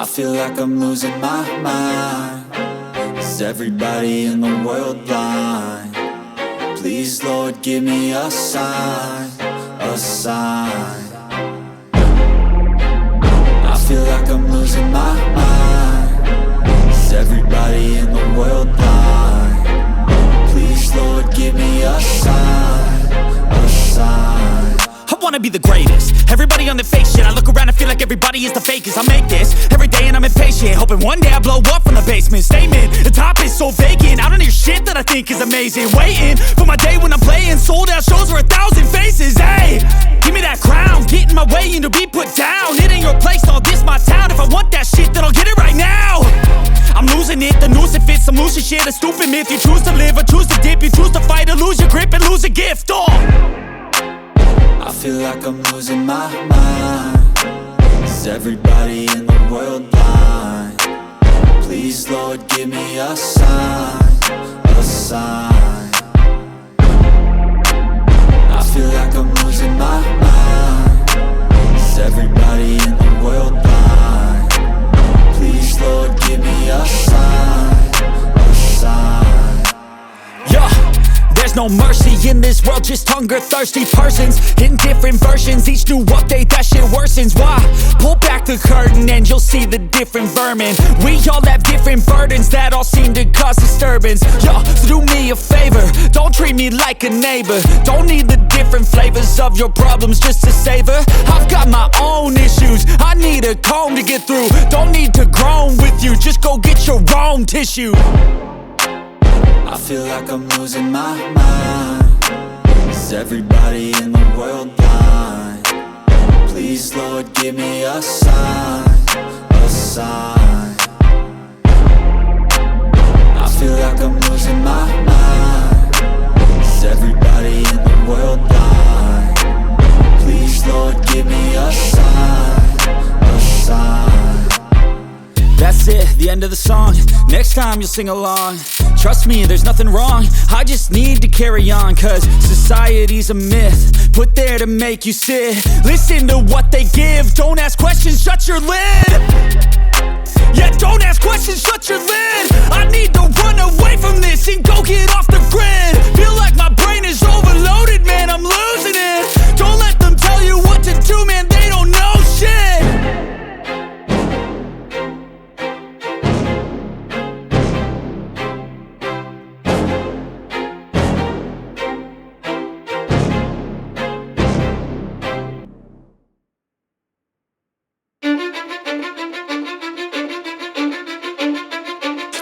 I feel like I'm losing my mind. Is everybody in the world blind? Please, Lord, give me a sign, a sign. I feel like I'm losing my mind. Is everybody in the world blind? Please, Lord, give me a sign, a sign. I wanna be the greatest. Everybody on the fake shit. I look around and feel like everybody is the fakest. I make this every day and I'm impatient, hoping one day I blow up from the basement. Statement, the top is so vacant. I don't hear shit that I think is amazing. Waiting for my day when I'm playing sold out shows for 1,000 faces. Hey, give me that crown, get in my way and to be put down. It ain't your place, all this my town. If I want that shit, then I'll get it right now. I'm losing it, the noose it fits. I'm losing shit, a stupid myth. You choose to live or choose to dip. You choose to fight or lose your grip and lose a gift. I feel like I'm losing my mind. Is everybody in the world blind? Please, Lord, give me a sign, a sign. I feel like I'm losing my mind. Is everybody in the world blind? Please, Lord, give me a sign, a sign. Yeah. There's no mercy in this world, just hunger-thirsty persons in different versions. Each new update, that shit worsens. Why? Pull back the curtain and you'll see the different vermin. We all have different burdens that all seem to cause disturbance. Yo, so do me a favor, don't treat me like a neighbor. Don't need the different flavors of your problems just to savor. I've got my own issues, I need a comb to get through. Don't need to groan with you, just go get your own tissue. I feel like I'm losing my mind. Is everybody in the world blind? Please, Lord, give me a sign, a sign. I feel like I'm losing my mind. Is everybody in the world blind? Please, Lord, give me a sign, a sign. That's it, the end of the song. Next time you'll sing along. Trust me, there's nothing wrong. I just need to carry on, cause society's a myth put there to make you sit. Listen to what they give. Don't ask questions, shut your lid. Yeah, don't ask questions, shut your lid. I need to run away from this and go get off the grid. Feel like my brain is overloaded, man, I'm losing it. Don't let them tell you what to do, man, they don't know shit.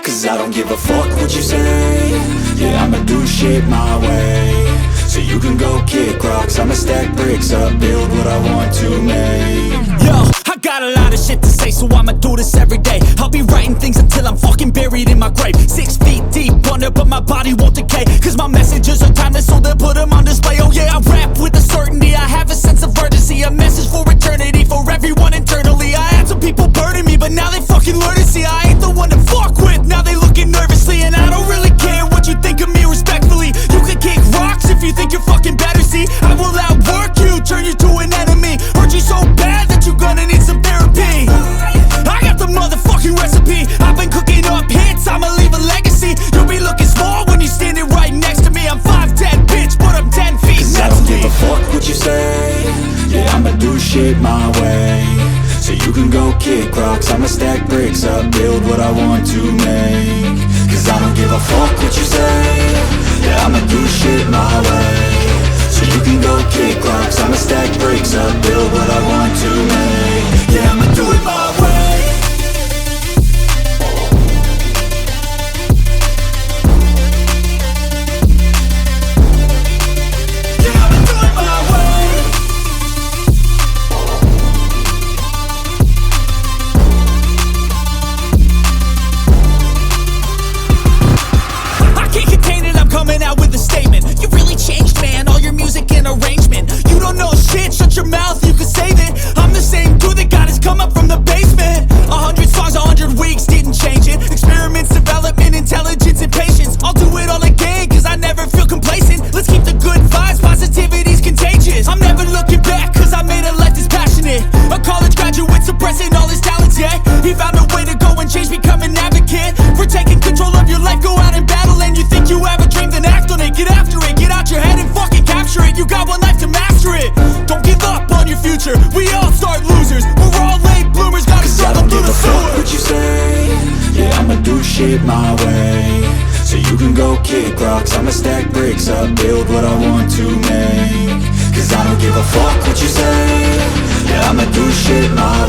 Cause I don't give a fuck what you say. Yeah, I'ma do shit my way. So you can go kick rocks, I'ma stack bricks up, build what I want to make. Yo, I got a lot of shit to say, so I'ma do this every day. I'll be writing things until I'm fucking buried in my grave. 6 feet deep under, but my body won't decay. Cause my messages are timeless, so they'll put them on display. Oh yeah, I rap with a certainty, I have a sense of urgency. A message for eternity, for everyone internally. I had some people burning me, but now they fucking learn to see I ain't the one to fuck with. Now they looking nervously, and I don't really care what you think of me respectfully. You can kick rocks if you think you're fucking better, see. I will outwork you, turn you to an enemy. Hurt you so bad that you're gonna need some therapy. I got the motherfucking recipe. I've been cooking up hits, I'ma leave a legacy. You'll be looking small when you're standing right next to me. I'm 5'10", bitch, but I'm 10 feet Cause next I don't to give me. a fuck what you say. Yeah, I'ma do shit my way. So you can go kick rocks, I'ma stack bricks up, build what I want to make. Cause I don't give a fuck what you say. Yeah, I'ma do shit my way. So you can go kick rocks, I'ma stack bricks up, build what I want to make. Yeah, I'ma do it my way. Shut your mouth, you can save it. I'm the same dude that got his come up from the basement. 100 songs, 100 weeks, didn't change it. Experiments, development, intelligence, and patience. I'll do it all again, cause I never feel complacent. Let's keep the good vibes, positivity's contagious. I'm never looking back, cause I made a life that's passionate. A college graduate suppressing all his talents, yeah. He found shit my way. So you can go kick rocks, I'ma stack bricks up, build what I want to make. Cause I don't give a fuck what you say, yeah, I'ma do shit my